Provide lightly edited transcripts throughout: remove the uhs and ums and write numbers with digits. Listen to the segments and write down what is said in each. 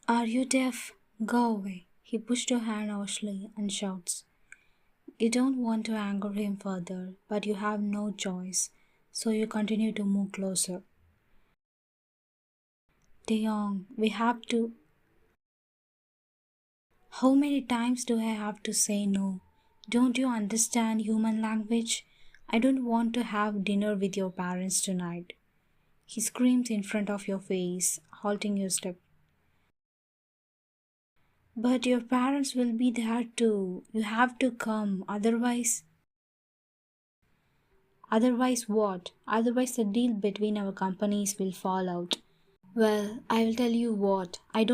Are you deaf? Go away. He pushed her hand harshly and shouts. You don't want to anger him further, but you have no choice, so you continue to move closer. Taeyong, we have to. How many times do I have to say no? Don't you understand human language? I don't want to have dinner with your parents tonight. He screams in front of your face, halting your step. But your parents will be there too. You have to come, otherwise. Otherwise, what? Otherwise, the deal between our companies will fall out. Well, I will tell you what. I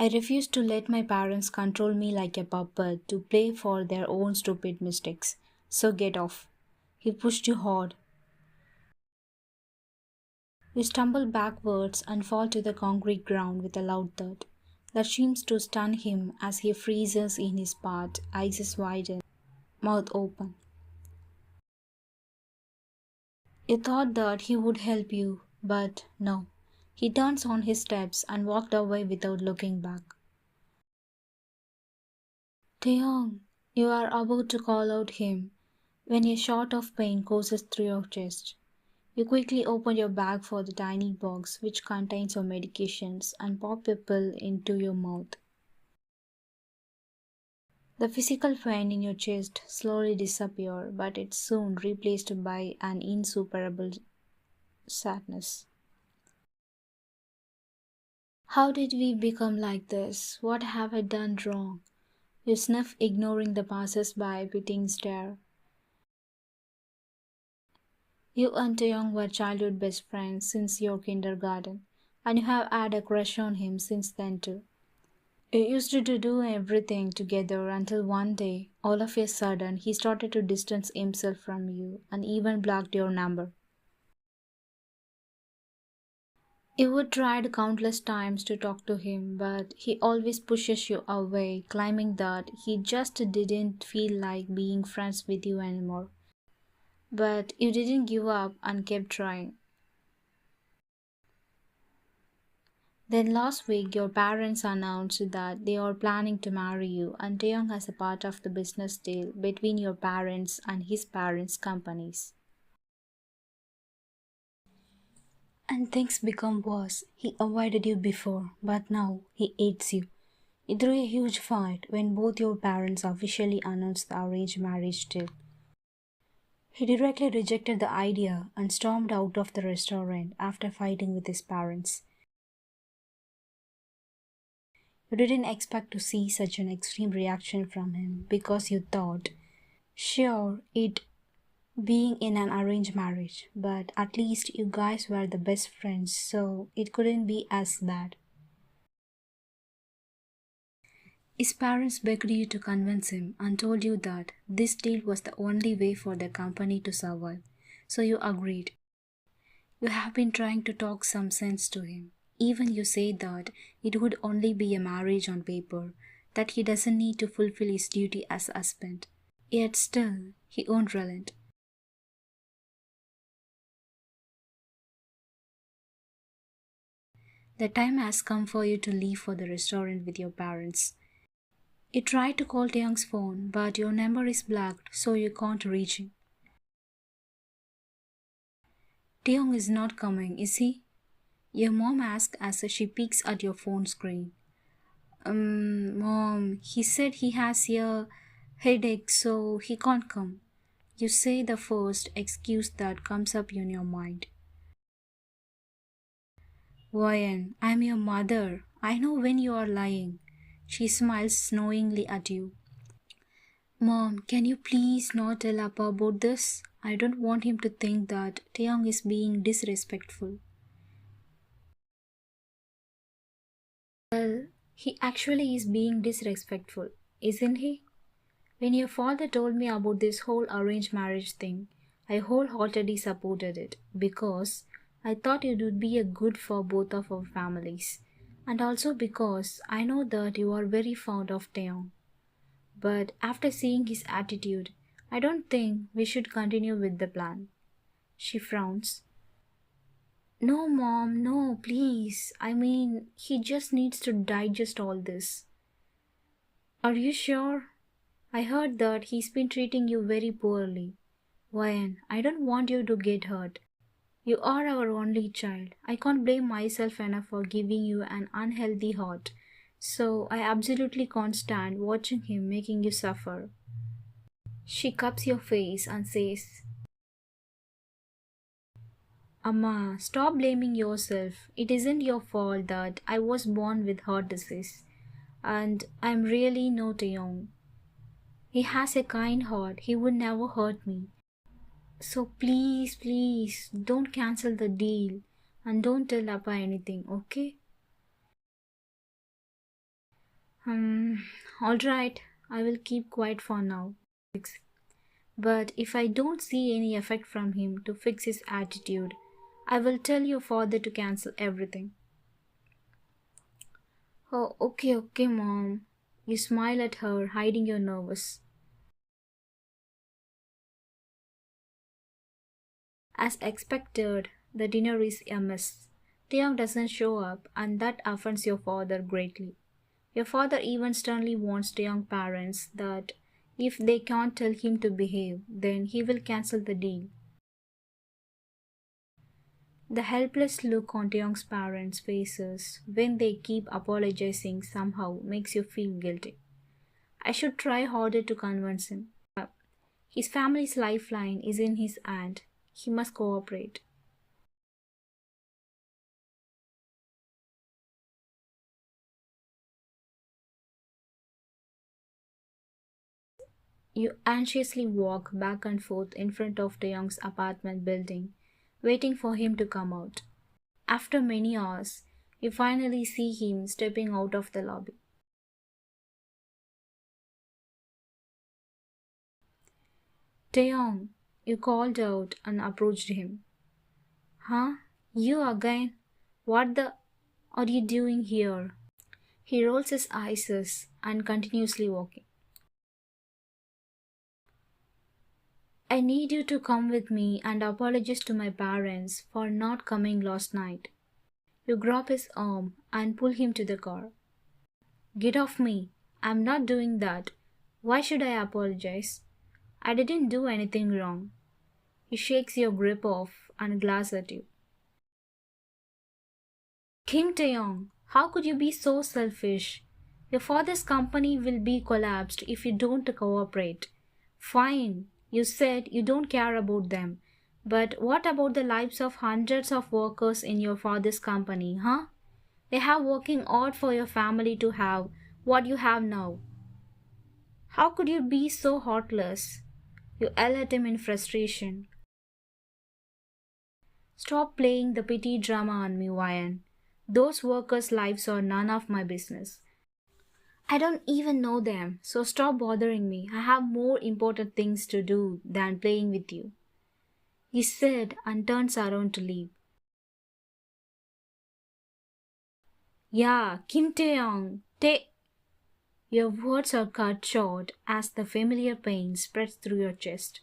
refuse to let my parents control me like a puppet to play for their own stupid mistakes. So get off. He pushed you hard. You stumble backwards and fall to the concrete ground with a loud thud. That seems to stun him as he freezes in his spot, eyes wide, mouth open. You thought that he would help you, but no. He turns on his steps and walked away without looking back. Taeyong, you are about to call out him when a shot of pain courses through your chest. You quickly open your bag for the tiny box which contains your medications and pop a pill into your mouth. The physical pain in your chest slowly disappears, but it's soon replaced by an insuperable sadness. How did we become like this? What have I done wrong? You sniff, ignoring the passers-by pitying stare. You and Taeyong were childhood best friends since your kindergarten, and you have had a crush on him since then too. You used to do everything together until one day, all of a sudden, he started to distance himself from you and even blocked your number. You would tried countless times to talk to him, but he always pushes you away, claiming that he just didn't feel like being friends with you anymore. But you didn't give up and kept trying. Then last week, your parents announced that they are planning to marry you, and Taeyong as a part of the business deal between your parents and his parents' companies. And things become worse. He avoided you before, but now he hates you. He threw a huge fight when both your parents officially announced the arranged marriage deal. He directly rejected the idea and stormed out of the restaurant after fighting with his parents. You didn't expect to see such an extreme reaction from him because you thought, sure, it being in an arranged marriage, but at least you guys were the best friends, so it couldn't be as bad. His parents begged you to convince him and told you that this deal was the only way for the company to survive, so you agreed. You have been trying to talk some sense to him. Even you say that it would only be a marriage on paper, that he doesn't need to fulfill his duty as a husband. Yet still, he won't relent. The time has come for you to leave for the restaurant with your parents. You try to call Taeyong's phone, but your number is blocked, so you can't reach him. Taeyong is not coming, is he? Your mom asks as she peeks at your phone screen. Mom, he said he has a headache, so he can't come. You say the first excuse that comes up in your mind. Ryan, I'm your mother. I know when you are lying. She smiles knowingly at you. Mom, can you please not tell Appa about this? I don't want him to think that Taeyong is being disrespectful. Well, he actually is being disrespectful, isn't he? When your father told me about this whole arranged marriage thing, I wholeheartedly supported it because I thought it would be a good for both of our families, and also because I know that you are very fond of Taeyong. But after seeing his attitude, I don't think we should continue with the plan. She frowns. No, mom, no, please. I mean, he just needs to digest all this. Are you sure? I heard that he's been treating you very poorly. Ryan, I don't want you to get hurt. You are our only child. I can't blame myself enough for giving you an unhealthy heart. So I absolutely can't stand watching him making you suffer. She cups your face and says, Amma, stop blaming yourself. It isn't your fault that I was born with heart disease. And I'm really not young. He has a kind heart. He would never hurt me. So please, please, don't cancel the deal. And don't tell Appa anything, okay? Alright. I will keep quiet for now. But if I don't see any effect from him to fix his attitude, I will tell your father to cancel everything. Oh, okay, mom. You smile at her, hiding your nervous. As expected, the dinner is a mess. Taeyong doesn't show up, and that offends your father greatly. Your father even sternly warns Taeyong's parents that if they can't tell him to behave, then he will cancel the deal. The helpless look on Taeyong's parents' faces when they keep apologizing somehow makes you feel guilty. I should try harder to convince him. His family's lifeline is in his hand. He must cooperate. You anxiously walk back and forth in front of Taeyong's apartment building, waiting for him to come out. After many hours, you finally see him stepping out of the lobby. Taeyong, you called out and approached him. Huh? You again? What the are you doing here? He rolls his eyes and continuously walking. I need you to come with me and apologize to my parents for not coming last night. You grab his arm and pull him to the car. Get off me. I'm not doing that. Why should I apologize? I didn't do anything wrong. He shakes your grip off and glares at you. Kim Taeyong, how could you be so selfish? Your father's company will be collapsed if you don't cooperate. Fine, you said you don't care about them. But what about the lives of hundreds of workers in your father's company, huh? They have working hard for your family to have what you have now. How could you be so heartless? You yell at him in frustration. Stop playing the pity drama on me, Ryan. Those workers' lives are none of my business. I don't even know them, so stop bothering me. I have more important things to do than playing with you. He said and turns around to leave. Yeah, Kim Taeyong, Your words are cut short as the familiar pain spreads through your chest.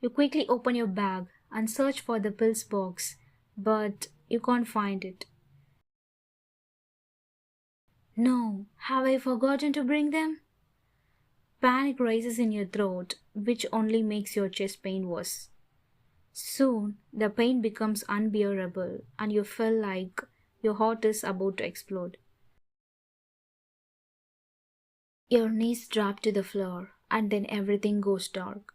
You quickly open your bag and search for the pills box, but you can't find it. No, have I forgotten to bring them? Panic rises in your throat, which only makes your chest pain worse. Soon, the pain becomes unbearable and you feel like your heart is about to explode. Your knees drop to the floor and then everything goes dark.